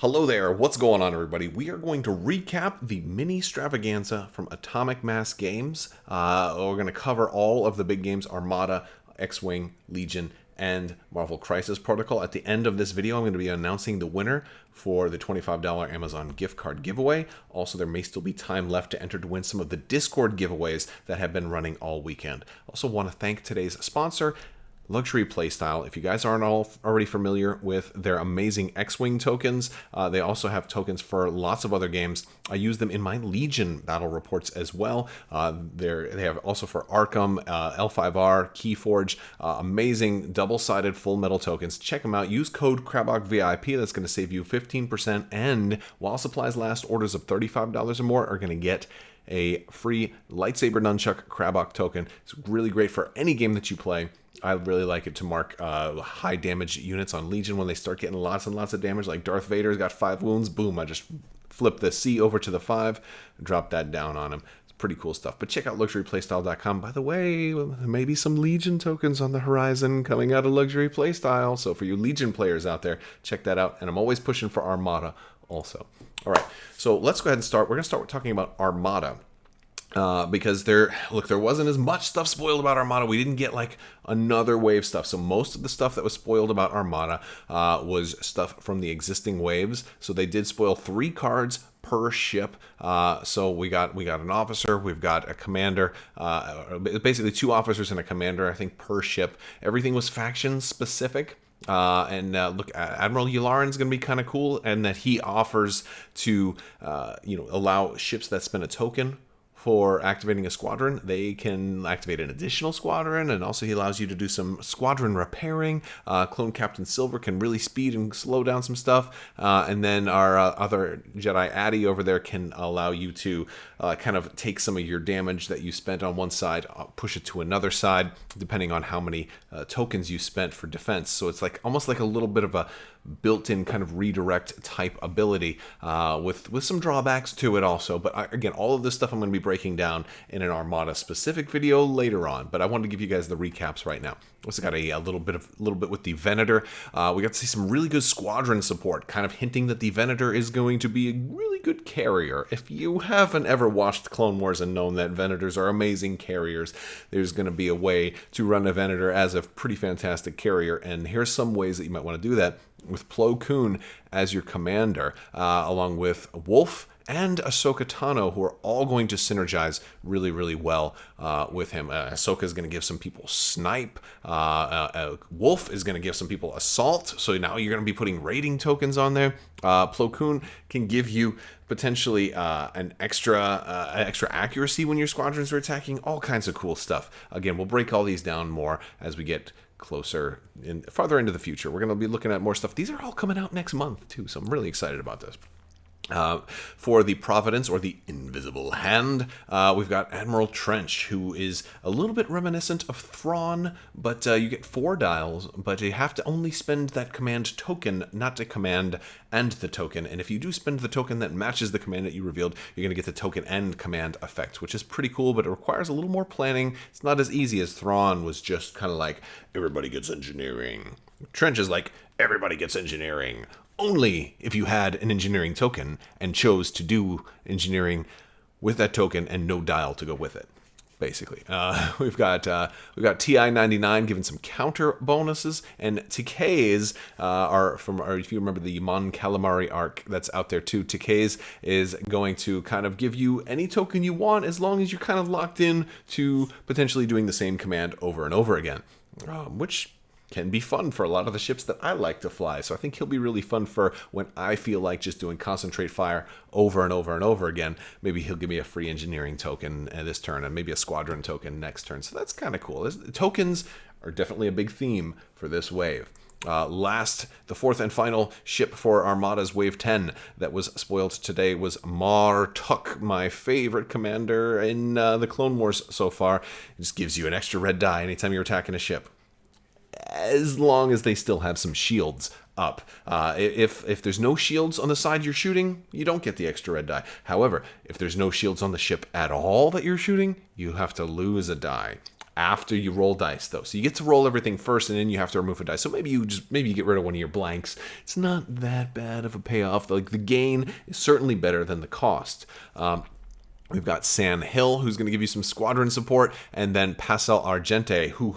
Hello there, what's going on everybody? We are going to recap the MiniStravaganza from Atomic Mass Games. We're going to cover all of the big games, Armada, XWing, Legion, and Marvel Crisis Protocol. At the end of this video, I'm going to be announcing the winner for the $25 Amazon gift card giveaway. Also, there may still be time left to enter to win some of the Discord giveaways that have been running all weekend. Also want to thank today's sponsor, Luxury Playstyle. If you guys aren't already familiar with their amazing XWing tokens, they also have tokens for lots of other games. I use them in my Legion battle reports as well. They have also for Arkham, L5R, Keyforge, amazing double-sided full metal tokens. Check them out. Use code Crabbok VIP. That's going to save you 15%. And while supplies last, orders of $35 or more are going to get a free lightsaber nunchuck Crabbok token. It's really great for any game that you play. I really like it to mark high damage units on Legion when they start getting lots and lots of damage. Like Darth Vader's got 5 wounds. Boom, I just flip the C over to the 5, drop that down on him. It's pretty cool stuff. But check out luxuryplaystyle.com. By the way, there may be some Legion tokens on the horizon coming out of Luxury Playstyle. So for you Legion players out there, check that out. And I'm always pushing for Armada also. All right, so let's go ahead and start. We're going to start talking about Armada. Because there wasn't as much stuff spoiled about Armada. We didn't get like another wave stuff. So most of the stuff that was spoiled about Armada was stuff from the existing waves. So they did spoil 3 cards per ship. So we got an officer, we've got a commander, basically 2 officers and a commander, I think, per ship. Everything was faction specific. Look, Admiral Yularen's going to be kind of cool, and that he offers to allow ships that spend a token for activating a squadron. They can activate an additional squadron, and also he allows you to do some squadron repairing. Clone Captain Silver can really speed and slow down some stuff. And then our other Jedi Addy over there can allow you to kind of take some of your damage that you spent on one side, push it to another side, depending on how many tokens you spent for defense. So it's like almost like a little bit of a built-in kind of redirect type ability with some drawbacks to it also. But again, all of this stuff I'm going to be breaking down in an Armada specific video later on. But I wanted to give you guys the recaps right now. Also got a little bit with the Venator. We got to see some really good squadron support, kind of hinting that the Venator is going to be a really good carrier. If you haven't ever watched Clone Wars and known that Venators are amazing carriers, there's going to be a way to run a Venator as a pretty fantastic carrier. And here's some ways that you might want to do that with Plo Koon as your commander, along with Wolf and Ahsoka Tano, who are all going to synergize really, really well with him. Ahsoka is going to give some people snipe. Wolf is going to give some people assault. So now you're going to be putting raiding tokens on there. Plo Koon can give you potentially an extra accuracy when your squadrons are attacking. All kinds of cool stuff. Again, we'll break all these down more as we get closer farther into the future. We're going to be looking at more stuff. These are all coming out next month too, so I'm really excited about this. For the Providence, or the Invisible Hand, we've got Admiral Trench, who is a little bit reminiscent of Thrawn, but you get 4 dials, but you have to only spend that command token, not the command and the token. And if you do spend the token that matches the command that you revealed, you're going to get the token and command effects, which is pretty cool, but it requires a little more planning. It's not as easy as Thrawn was just kind of like, everybody gets engineering. Trench is like, everybody gets engineering. Only if you had an engineering token and chose to do engineering with that token and no dial to go with it. Basically, we've got TI-99 given some counter bonuses, and TK's are from, or if you remember the Mon Calamari arc that's out there too. TK's is going to kind of give you any token you want as long as you're kind of locked in to potentially doing the same command over and over again, which can be fun for a lot of the ships that I like to fly. So I think he'll be really fun for when I feel like just doing concentrate fire over and over and over again. Maybe he'll give me a free engineering token this turn and maybe a squadron token next turn. So that's kind of cool. Tokens are definitely a big theme for this wave. The 4th and final ship for Armada's Wave 10 that was spoiled today was Martuk, my favorite commander in the Clone Wars so far. It just gives you an extra red die anytime you're attacking a ship, as long as they still have some shields up. If there's no shields on the side you're shooting, you don't get the extra red die. However, if there's no shields on the ship at all that you're shooting, you have to lose a die. after you roll dice, though. So you get to roll everything first, and then you have to remove a dice. So maybe you get rid of one of your blanks. It's not that bad of a payoff. Like, the gain is certainly better than the cost. We've got San Hill, who's going to give you some squadron support, and then Pascal Argente, who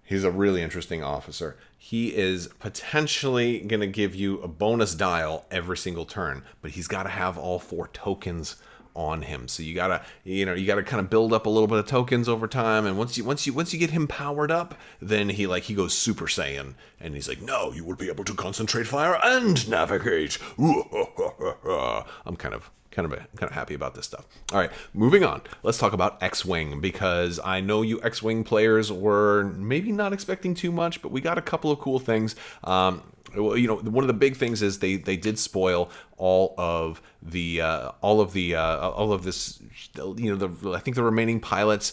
he's a really interesting officer. He is potentially going to give you a bonus dial every single turn, but he's got to have all 4 tokens on him. So you gotta kind of build up a little bit of tokens over time, and once you get him powered up, then he goes Super Saiyan, and he's like, no, you will be able to concentrate fire and navigate. I'm kind of happy about this stuff. All right, moving on. Let's talk about X-Wing, because I know you X-Wing players were maybe not expecting too much, but we got a couple of cool things. One of the big things is they did spoil all of this. I think the remaining pilots.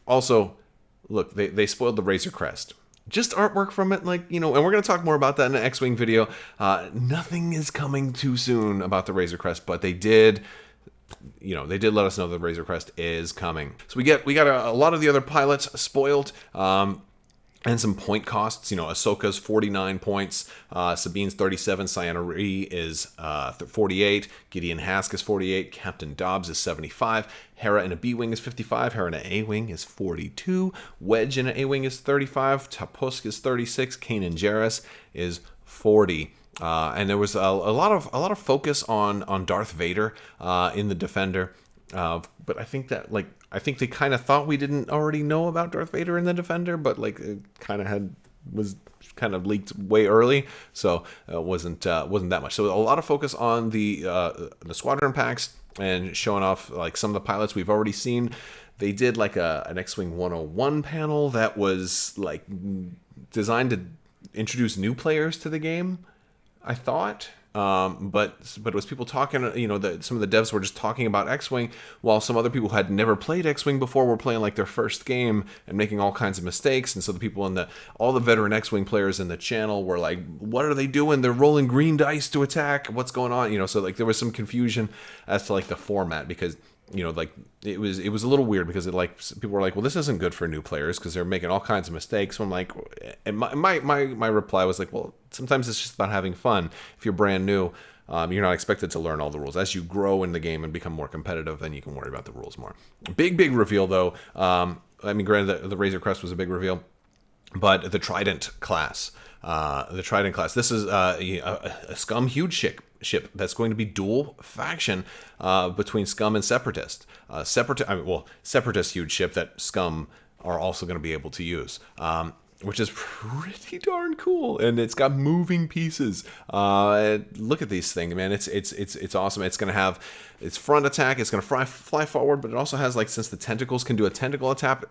Also, look, they spoiled the Razor Crest. Just artwork from it, and we're going to talk more about that in an X-Wing video. Nothing is coming too soon about the Razor Crest, but they did let us know the Razor Crest is coming. So we got a lot of the other pilots spoiled. And some point costs. Ahsoka's 49 points, Sabine's 37, Ciena Ree is 48, Gideon Hask is 48, Captain Dobbs is 75, Hera in a B-Wing is 55, Hera in an A-Wing is 42, Wedge in an A-Wing is 35, Tapusk is 36, Kanan Jarrus is 40. And there was a lot of focus on Darth Vader in the Defender, but I think that they kind of thought we didn't already know about Darth Vader in the Defender, but it was kind of leaked way early, so it wasn't that much. So a lot of focus on the squadron packs and showing off some of the pilots we've already seen. They did an X-Wing 101 panel that was designed to introduce new players to the game, I thought. But it was people talking, some of the devs were just talking about X-Wing, while some other people who had never played X-Wing before were playing their first game and making all kinds of mistakes. And so the people all the veteran X-Wing players in the channel were like, what are they doing? They're rolling green dice to attack. What's going on? So there was some confusion as to the format, because it was a little weird, because people were like, well, this isn't good for new players because they're making all kinds of mistakes. So I'm like, and my reply was well, sometimes it's just about having fun. If you're brand new, you're not expected to learn all the rules. As you grow in the game and become more competitive, then you can worry about the rules more. Big reveal though. Granted, the Razor Crest was a big reveal, but the Trident class. This is a Scum huge ship that's going to be dual faction between Scum and Separatist. Separatist huge ship that Scum are also going to be able to use. Which is pretty darn cool, and it's got moving pieces. Look at these things, man! It's awesome. It's gonna have its front attack. It's gonna fly forward, but it also has since the tentacles can do a tentacle attack,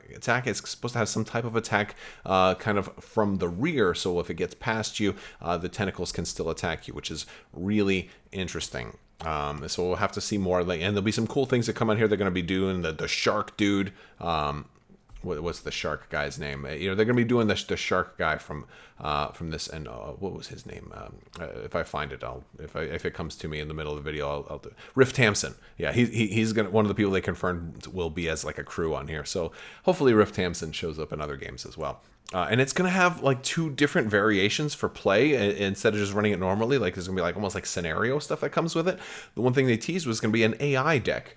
it's supposed to have some type of attack, kind of from the rear. So if it gets past you, the tentacles can still attack you, which is really interesting. So we'll have to see more. And there'll be some cool things that come on here. They're gonna be doing the shark dude. What's the shark guy's name? They're going to be doing the shark guy from this, and what was his name? If I find it, if it comes to me in the middle of the video, I'll do it. Riff Tamson. Yeah, he's one of the people they confirmed will be as a crew on here. So hopefully Riff Tamson shows up in other games as well. And it's going to have 2 different variations for play instead of just running it normally. There's going to be almost scenario stuff that comes with it. The one thing they teased was going to be an AI deck.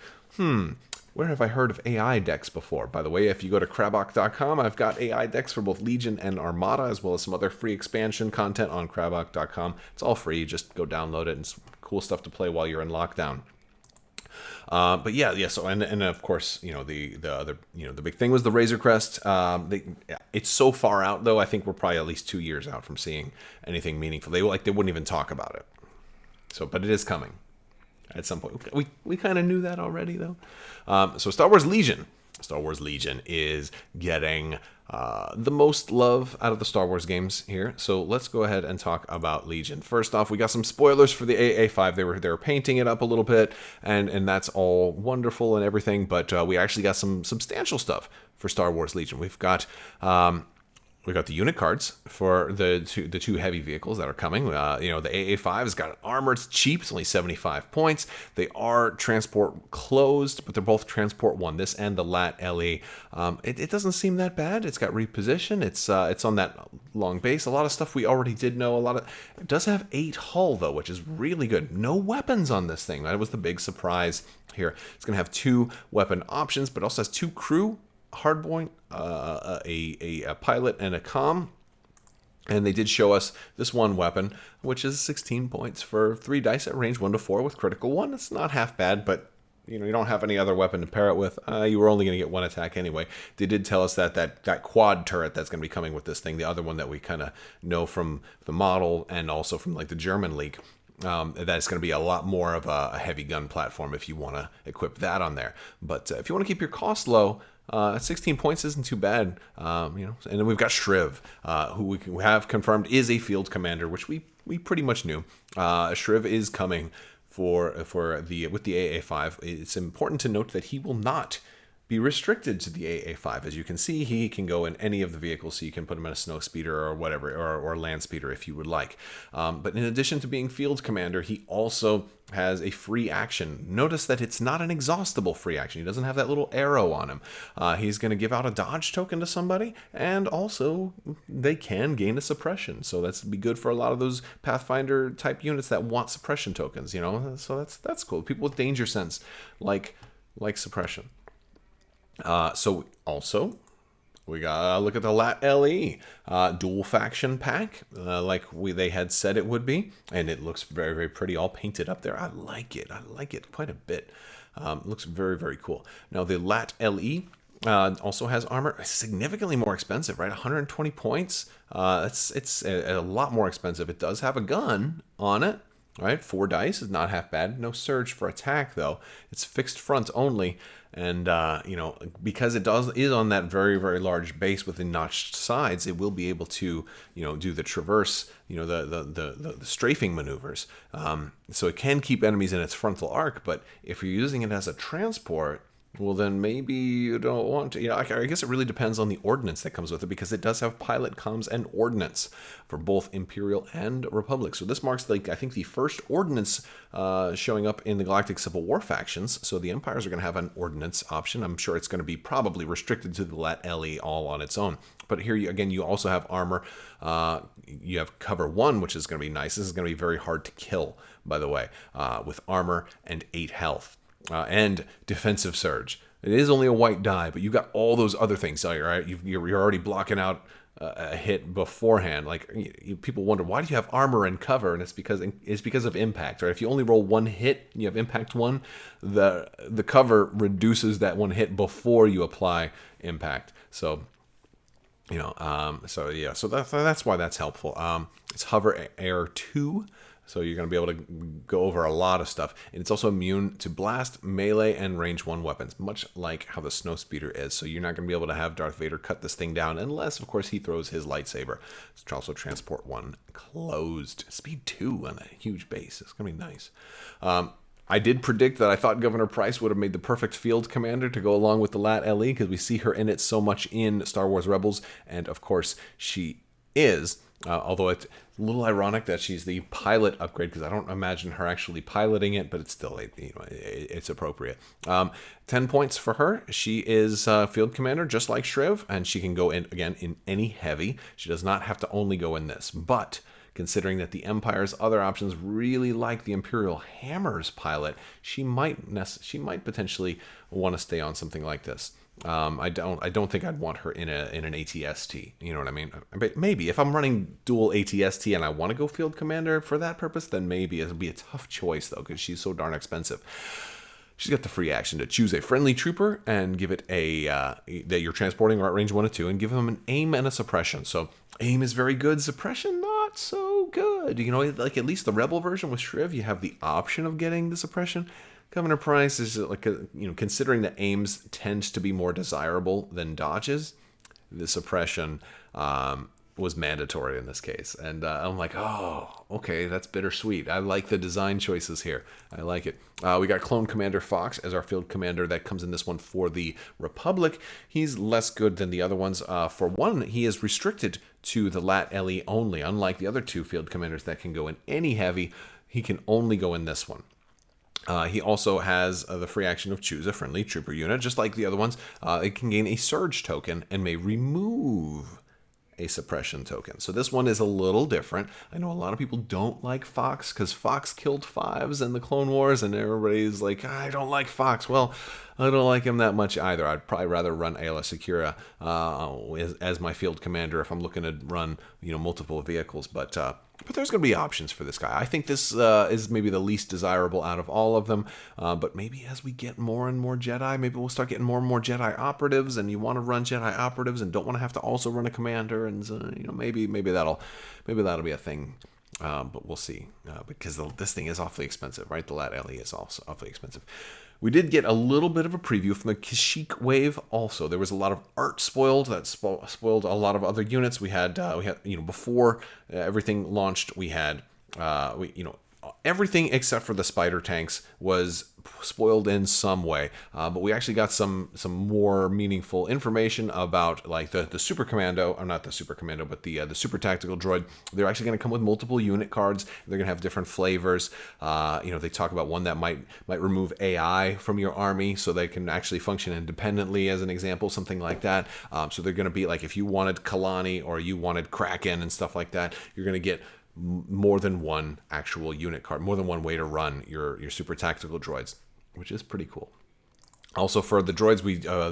Where have I heard of AI decks before? By the way, if you go to Crabbok.com, I've got AI decks for both Legion and Armada, as well as some other free expansion content on Crabbok.com. It's all free. Just go download it, and it's cool stuff to play while you're in lockdown. But yeah. So and of course, the other, the big thing was the Razor Crest. It's so far out though. I think we're probably at least 2 years out from seeing anything meaningful. They wouldn't even talk about it. So, but it is coming at some point. We kind of knew that already though. So Star Wars Legion is getting the most love out of the Star Wars games here. So let's go ahead and talk about Legion. First off, we got some spoilers for the AA5. They were painting it up a little bit, and that's all wonderful and everything. But we actually got some substantial stuff for Star Wars Legion. We've got We got the unit cards for the two heavy vehicles that are coming. You know, the AA5 has got armor. It's cheap. It's only 75 points. They are transport closed, but they're both transport 1. This and the LAT LE. It doesn't seem that bad. It's got reposition. It's on that long base. A lot of stuff we already did know. It does have 8 hull though, which is really good. No weapons on this thing. That was the big surprise here. It's going to have 2 weapon options, but also has 2 crew. Hardpoint, a pilot, and a comm. And they did show us this one weapon, which is 16 points for 3 dice at range 1 to 4 with critical 1. It's not half bad, but you know, you don't have any other weapon to pair it with. You were only going to get 1 attack anyway. They did tell us that quad turret that's going to be coming with this thing, the other one that we kind of know from the model and also from like the German leak. That's going to be a lot more of a heavy gun platform if you want to equip that on there. But if you want to keep your cost low, 16 points isn't too bad, you know. And then we've got Shriv, who we have confirmed is a field commander, which we pretty much knew. Shriv is coming with the AA5. It's important to note that he will not be restricted to the AA5. As you can see, he can go in any of the vehicles, so you can put him in a snow speeder or whatever, or land speeder if you would like. But in addition to being field commander, he also has a free action. Notice that it's not an exhaustible free action. He doesn't have that little arrow on him. He's going to give out a dodge token to somebody, and also they can gain a suppression. So that's be good for a lot of those Pathfinder type units that want suppression tokens. You know, so that's cool. People with danger sense like suppression. So also, we got look at the LAT LE dual faction pack, like they had said it would be, and it looks very, very pretty, all painted up there. I like it quite a bit. It looks very, very cool. Now the LAT LE also has armor, significantly more expensive, right? 120 points. It's a lot more expensive. It does have a gun on it. All right, 4 dice is not half bad. No surge for attack though. It's fixed front only, and you know, because it is on that very, very large base with the notched sides, it will be able to, you know, do the traverse, you know, the strafing maneuvers. So it can keep enemies in its frontal arc, but if you're using it as a transport, well, then maybe you don't want to. You know, I guess it really depends on the ordnance that comes with it, because it does have pilot, comms, and ordnance for both Imperial and Republic. So this marks, like, I think the first ordnance showing up in the Galactic Civil War factions. So the Empires are going to have an ordnance option. I'm sure it's going to be probably restricted to the LAT LE all on its own. But here, you also have armor. You have cover 1, which is going to be nice. This is going to be very hard to kill, by the way, with armor and 8 health. And defensive surge. It is only a white die, but you've got all those other things. So you're already blocking out a hit beforehand. Like, people wonder, why do you have armor and cover? And it's because of impact. Right? If you only roll 1 hit, and you have impact 1. The cover reduces that 1 hit before you apply impact. So, you know, so that's why that's helpful. It's hover air 2. So you're going to be able to go over a lot of stuff. And it's also immune to blast, melee, and range 1 weapons, much like how the snow speeder is. So you're not going to be able to have Darth Vader cut this thing down unless, of course, he throws his lightsaber. It's also transport 1 closed. Speed 2 on a huge base. It's going to be nice. I did predict that I thought Governor Price would have made the perfect field commander to go along with the LAT LE, because we see her in it so much in Star Wars Rebels. And, of course, she is. Although it's a little ironic that she's the pilot upgrade, because I don't imagine her actually piloting it, but it's still, you know, it's appropriate. 10 points for her. She is field commander, just like Shriv, and she can go in again in any heavy. She does not have to only go in this, but considering that the Empire's other options really like the Imperial Hammers pilot, she might potentially want to stay on something like this. I don't think I'd want her in an ATST. You know what I mean? But maybe if I'm running dual ATST and I want to go field commander for that purpose, then maybe it'll be a tough choice though, because she's so darn expensive. She's got the free action to choose a friendly trooper and give it that you're transporting or at range 1 or 2, and give them an aim and a suppression. So aim is very good, suppression not so good. You know, like at least the Rebel version with Shriv, you have the option of getting the suppression. Governor Price is like considering that aims tends to be more desirable than dodges, the suppression was mandatory in this case. And I'm like, oh, okay, that's bittersweet. I like the design choices here. I like it. We got Clone Commander Fox as our field commander. That comes in this one for the Republic. He's less good than the other ones. For one, he is restricted to the Lat LE only. Unlike the other two field commanders that can go in any heavy, he can only go in this one. He also has the free action of choose a friendly trooper unit, just like the other ones. It can gain a surge token and may remove a suppression token. So this one is a little different. I know a lot of people don't like Fox because Fox killed 5s in the Clone Wars, and everybody's like, I don't like Fox. Well, I don't like him that much either. I'd probably rather run Ayla Secura as my field commander if I'm looking to run, multiple vehicles. But there's going to be options for this guy. I think this is maybe the least desirable out of all of them. But maybe as we get more and more Jedi, maybe we'll start getting more and more Jedi operatives, and you want to run Jedi operatives and don't want to have to also run a commander, and maybe that'll be a thing. But we'll see, because this thing is awfully expensive, right? The Lat LE is also awfully expensive. We did get a little bit of a preview from the Kashyyyk wave. Also, there was a lot of art spoiled that spoiled a lot of other units. We had before everything launched, we had everything except for the spider tanks was spoiled in some way, but we actually got some more meaningful information about like the super commando, or not the super commando, but the super tactical droid. They're actually going to come with multiple unit cards. They're going to have different flavors. They talk about one that might remove AI from your army so they can actually function independently, as an example, something like that. So they're going to be like, if you wanted Kalani or you wanted Kraken and stuff like that, you're going to get more than one actual unit card, more than one way to run your super tactical droids, which is pretty cool. Also, for the droids,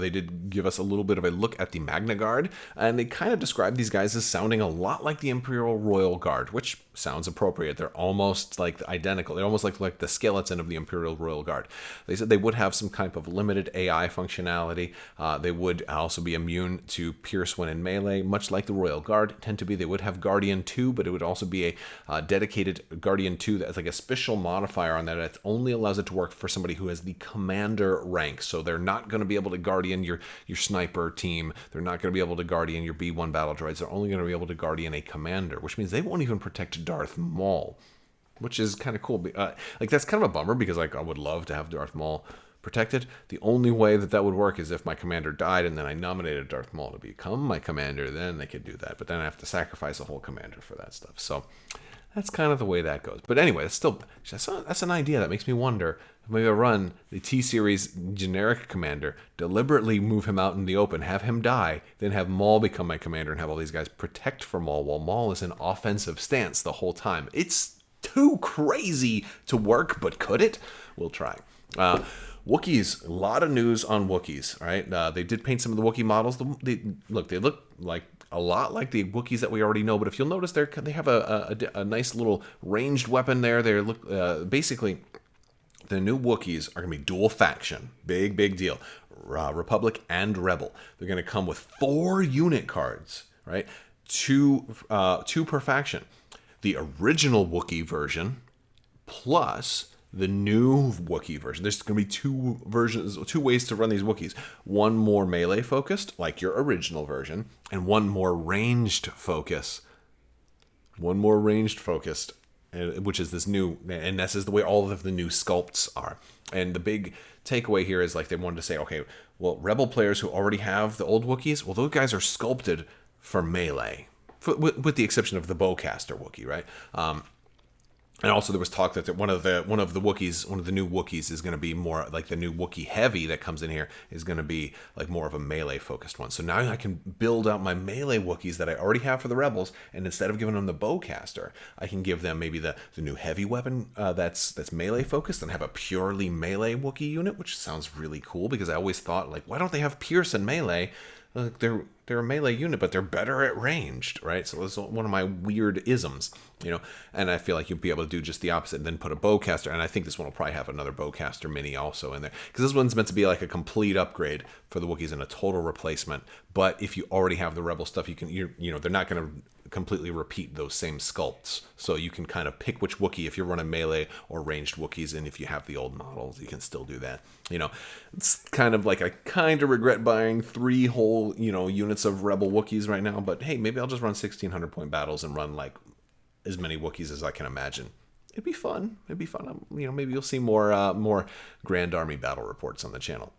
they did give us a little bit of a look at the Magnaguard, and they kind of described these guys as sounding a lot like the Imperial Royal Guard, which sounds appropriate. They're almost like identical. They're almost like the skeleton of the Imperial Royal Guard. They said they would have some type of limited AI functionality. They would also be immune to pierce when in melee, much like the Royal Guard tend to be. They would have Guardian 2, but it would also be a dedicated Guardian 2 that's like a special modifier on that. It only allows it to work for somebody who has the commander rank. So they're not going to be able to guardian your sniper team. They're not going to be able to guardian your B1 battle droids. They're only going to be able to guardian a commander, which means they won't even protect Darth Maul, which is kind of cool. That's kind of a bummer, because I would love to have Darth Maul protected. The only way that would work is if my commander died and then I nominated Darth Maul to become my commander. Then they could do that, but then I have to sacrifice a whole commander for that stuff. So that's kind of the way that goes. But anyway, that's an idea that makes me wonder. Maybe I'll run the T-Series generic commander, deliberately move him out in the open, have him die, then have Maul become my commander and have all these guys protect for Maul while Maul is in offensive stance the whole time. It's too crazy to work, but could it? We'll try. Wookiees, a lot of news on Wookiees, right? They did paint some of the Wookiee models. They look like a lot like the Wookiees that we already know, but if you'll notice, they have a nice little ranged weapon there. They look basically, the new Wookiees are going to be dual faction. Big deal. Republic and Rebel. They're going to come with 4 unit cards, right? Two per faction. The original Wookiee version plus the new Wookiee version. There's going to be 2 ways to run these Wookiees. One more melee focused, like your original version, and one more ranged focused, which is this new, and this is the way all of the new sculpts are. And the big takeaway here is, like, they wanted to say, okay, well, Rebel players who already have the old Wookiees, well, those guys are sculpted for melee, with the exception of the bowcaster Wookiee, right? And also there was talk that one of the new Wookiees is going to be more like the new Wookiee Heavy that comes in here is going to be like more of a melee focused one. So now I can build out my melee Wookiees that I already have for the Rebels, and instead of giving them the bowcaster, I can give them maybe the new heavy weapon that's melee focused, and have a purely melee Wookiee unit, which sounds really cool, because I always thought, like, why don't they have Pierce and melee? They're a melee unit, but they're better at ranged, right? So it's one of my weird isms, and I feel like you'd be able to do just the opposite and then put a bowcaster, and I think this one will probably have another bowcaster mini also in there, because this one's meant to be like a complete upgrade for the Wookiees and a total replacement. But if you already have the Rebel stuff, they're not going to completely repeat those same sculpts. So you can kind of pick which Wookiee if you're running melee or ranged Wookiees, and if you have the old models, you can still do that. It's kind of like I kind of regret buying 3 whole, units of Rebel Wookiees right now, but hey, maybe I'll just run 1600 point battles and run like as many Wookiees as I can imagine. It'd be fun. Maybe you'll see more Grand Army battle reports on the channel.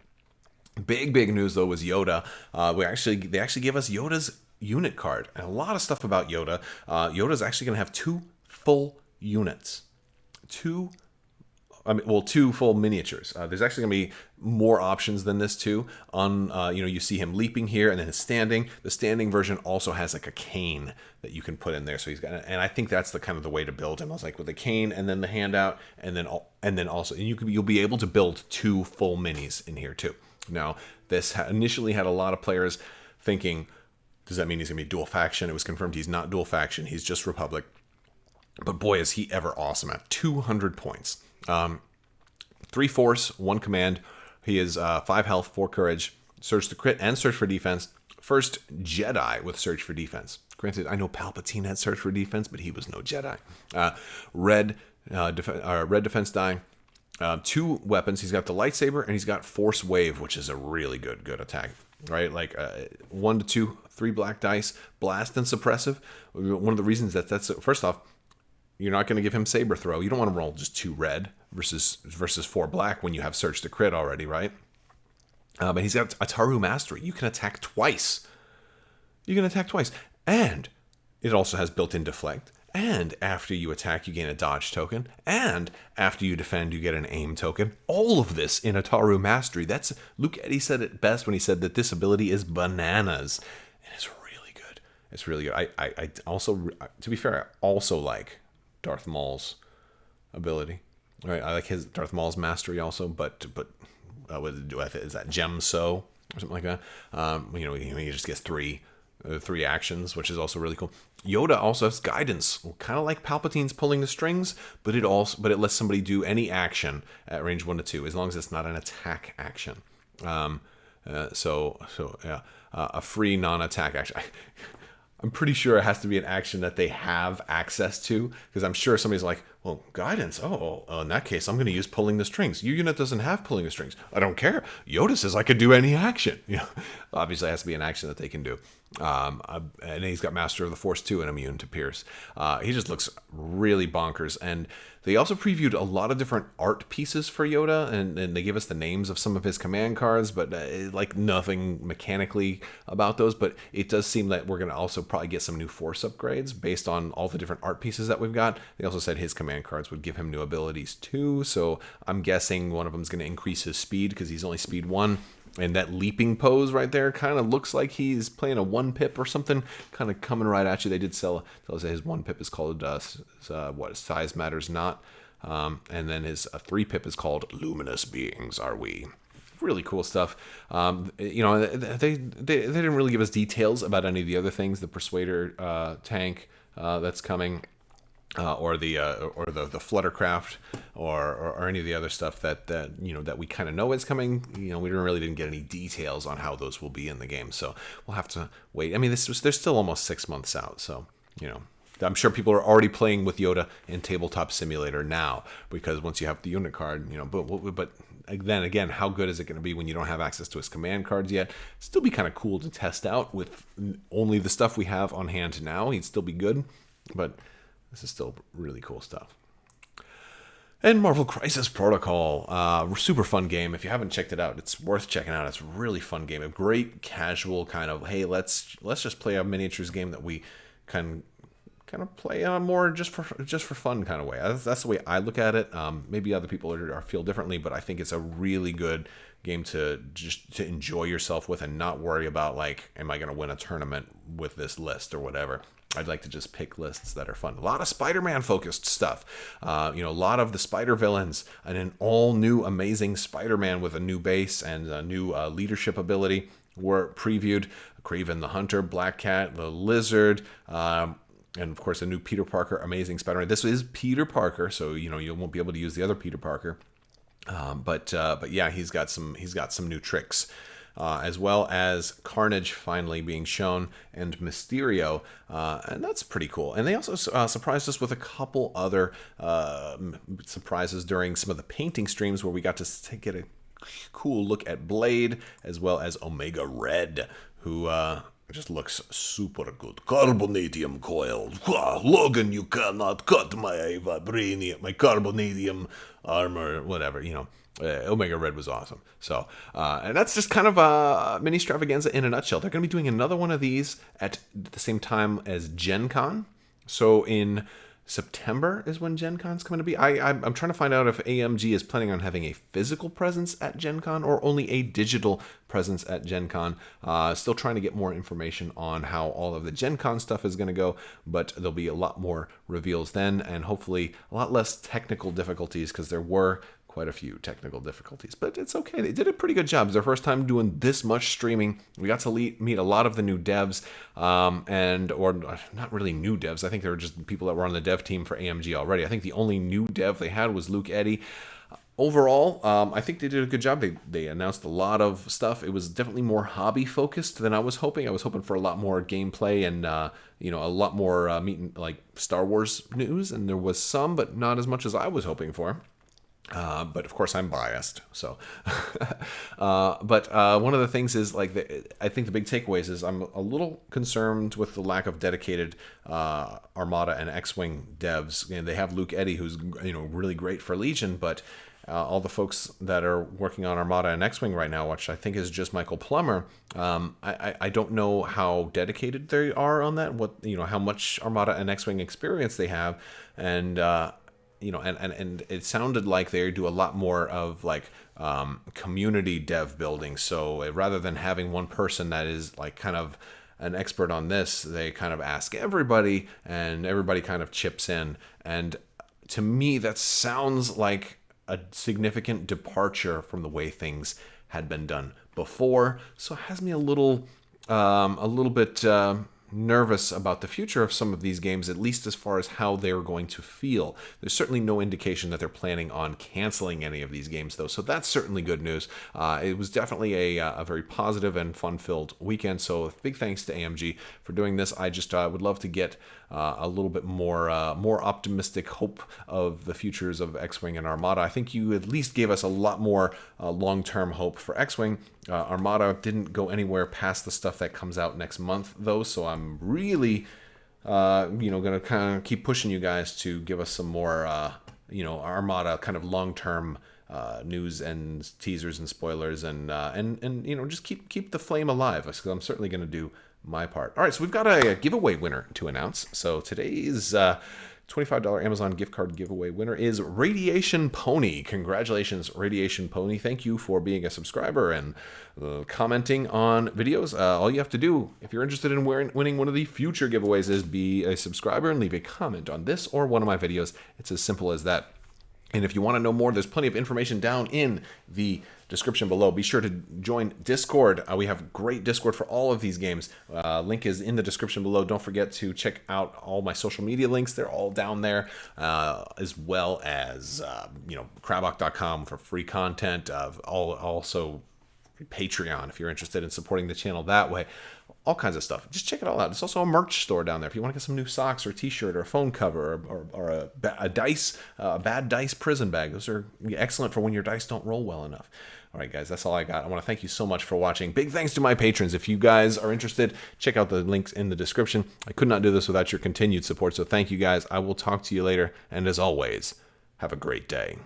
Big news though was Yoda. They actually gave us Yoda's unit card, and a lot of stuff about Yoda. Yoda's actually going to have 2 full units. 2 full miniatures. There's actually going to be more options than this too. You see him leaping here, and then his standing. The standing version also has like a cane that you can put in there. So he's got, and I think that's the kind of the way to build him. I was like with the cane and then the handout, and then also, and you'll be able to build 2 full minis in here too. Now, this initially had a lot of players thinking, does that mean he's going to be dual faction? It was confirmed he's not dual faction. He's just Republic. But boy, is he ever awesome at 200 points. 3 force, 1 command. He is 5 health, 4 courage, surge to crit, and search for defense. First Jedi with search for defense. Granted, I know Palpatine had search for defense, but he was no Jedi. Red defense die. 2 weapons. He's got the lightsaber, and he's got force wave, which is a really good attack. Right, like 1 to 2, 3 black dice, blast and suppressive. One of the reasons that's first off, you're not going to give him saber throw. You don't want to roll just 2 red versus 4 black when you have search to crit already, right? But he's got Ataru Mastery. You can attack twice. And it also has built-in deflect. And after you attack, you gain a dodge token. And after you defend, you get an aim token. All of this in Ataru Mastery. Luke Eddy said it best when he said that this ability is bananas. And it's really good. It's really good. I also, to be fair, I also like Darth Maul's ability. Right? I like his Darth Maul's Mastery also, but is that Gem So or something like that? He just gets 3 actions, which is also really cool. Yoda also has guidance, kind of like Palpatine's pulling the strings, but it lets somebody do any action at range 1 to 2, as long as it's not an attack action. A free non-attack action. I'm pretty sure it has to be an action that they have access to, because I'm sure somebody's like, well, guidance. Oh, in that case, I'm going to use pulling the strings. Your unit doesn't have pulling the strings. I don't care. Yoda says I could do any action. Obviously, it has to be an action that they can do. And he's got Master of the Force too, and immune to Pierce. He just looks really bonkers. And they also previewed a lot of different art pieces for Yoda, and they give us the names of some of his command cards, but like nothing mechanically about those. But it does seem that we're going to also probably get some new Force upgrades based on all the different art pieces that we've got. They also said his command cards would give him new abilities too, so I'm guessing one of them is going to increase his speed because he's only speed 1. And that leaping pose right there kind of looks like he's playing a 1 pip or something, kind of coming right at you. They did tell us that his 1 pip is called Size Matters Not, and then his 3 pip is called Luminous Beings Are We. Really cool stuff. They didn't really give us details about any of the other things, the Persuader tank that's coming. Or the Fluttercraft, or any of the other stuff that we kind of know is coming. We really didn't get any details on how those will be in the game, so we'll have to wait. I mean, they're still almost 6 months out, so I'm sure people are already playing with Yoda in Tabletop Simulator now, because once you have the unit card, but then again, how good is it going to be when you don't have access to his command cards yet? It'd still be kind of cool to test out with only the stuff we have on hand now. He'd still be good, but this is still really cool stuff. And Marvel Crisis Protocol, super fun game. If you haven't checked it out, it's worth checking out. It's a really fun game, a great casual kind of, hey, let's just play a miniatures game that we can kind of play more just for fun kind of way. That's the way I look at it. Maybe other people feel differently, but I think it's a really good game to enjoy yourself with and not worry about like, am I going to win a tournament with this list or whatever. I'd like to just pick lists that are fun. A lot of Spider-Man focused stuff. A lot of the Spider villains, and an all new amazing Spider-Man with a new base and a new leadership ability were previewed. Kraven the Hunter, Black Cat, the Lizard, and of course a new Peter Parker Amazing Spider-Man. This is Peter Parker, so you won't be able to use the other Peter Parker. But yeah, he's got some new tricks. as well as Carnage finally being shown, and Mysterio, and that's pretty cool. And they also surprised us with a couple other surprises during some of the painting streams where we got to get a cool look at Blade, as well as Omega Red, who just looks super good. Carbonadium coil. Logan, you cannot cut my vibranium, my carbonadium armor, whatever, you know. Omega Red was awesome. So, and that's just kind of a MiniStravaganza in a nutshell. They're going to be doing another one of these at the same time as Gen Con. So in September is when Gen Con's coming to be. I'm trying to find out if AMG is planning on having a physical presence at Gen Con or only a digital presence at Gen Con. Still trying to get more information on how all of the Gen Con stuff is going to go, but there'll be a lot more reveals then, and hopefully a lot less technical difficulties, because there were quite a few technical difficulties, but it's okay. They did a pretty good job. It's their first time doing this much streaming. We got to meet a lot of the new devs, or not really new devs. I think they were just people that were on the dev team for AMG already. I think the only new dev they had was Luke Eddy. Overall, I think they did a good job. They announced a lot of stuff. It was definitely more hobby focused than I was hoping. I was hoping for a lot more gameplay and a lot more like Star Wars news, and there was some, but not as much as I was hoping for. But of course I'm biased, so. But one of the things is, like, I think the big takeaways is I'm a little concerned with the lack of dedicated Armada and XWing devs. And they have Luke Eddy, who's really great for Legion, but all the folks that are working on Armada and X-Wing right now, which I think is just Michael Plummer, I don't know how dedicated they are on that. How much Armada and X-Wing experience they have, and and it sounded like they do a lot more of like community dev building. So rather than having one person that is like kind of an expert on this, they kind of ask everybody, and everybody kind of chips in. And to me, that sounds like a significant departure from the way things had been done before. So it has me a little bit nervous about the future of some of these games, at least as far as how they're going to feel. There's certainly no indication that they're planning on canceling any of these games, though, so that's certainly good news. It was definitely a very positive and fun-filled weekend, so big thanks to AMG for doing this. I just would love to get a little bit more optimistic hope of the futures of X-Wing and Armada. I think you at least gave us a lot more long-term hope for X-Wing. Armada didn't go anywhere past the stuff that comes out next month, though, so I'm really going to kind of keep pushing you guys to give us some more Armada kind of long-term news and teasers and spoilers, and just keep the flame alive, because I'm certainly going to do my part. All right, so we've got a giveaway winner to announce. So today's $25 Amazon gift card giveaway winner is Radiation Pony. Congratulations, Radiation Pony. Thank you for being a subscriber and commenting on videos. All you have to do, if you're interested in winning one of the future giveaways, is be a subscriber and leave a comment on this or one of my videos. It's as simple as that. And if you want to know more, there's plenty of information down in the description below. Be sure to join Discord. We have great Discord for all of these games. Link is in the description below. Don't forget to check out all my social media links. They're all down there, as well as Crabbok.com for free content. Also Patreon if you're interested in supporting the channel that way. All kinds of stuff. Just check it all out. There's also a merch store down there if you want to get some new socks or a t-shirt or a phone cover or a bad dice prison bag. Those are excellent for when your dice don't roll well enough. All right, guys, that's all I got. I want to thank you so much for watching. Big thanks to my patrons. If you guys are interested, check out the links in the description. I could not do this without your continued support, so thank you guys. I will talk to you later, and as always, have a great day.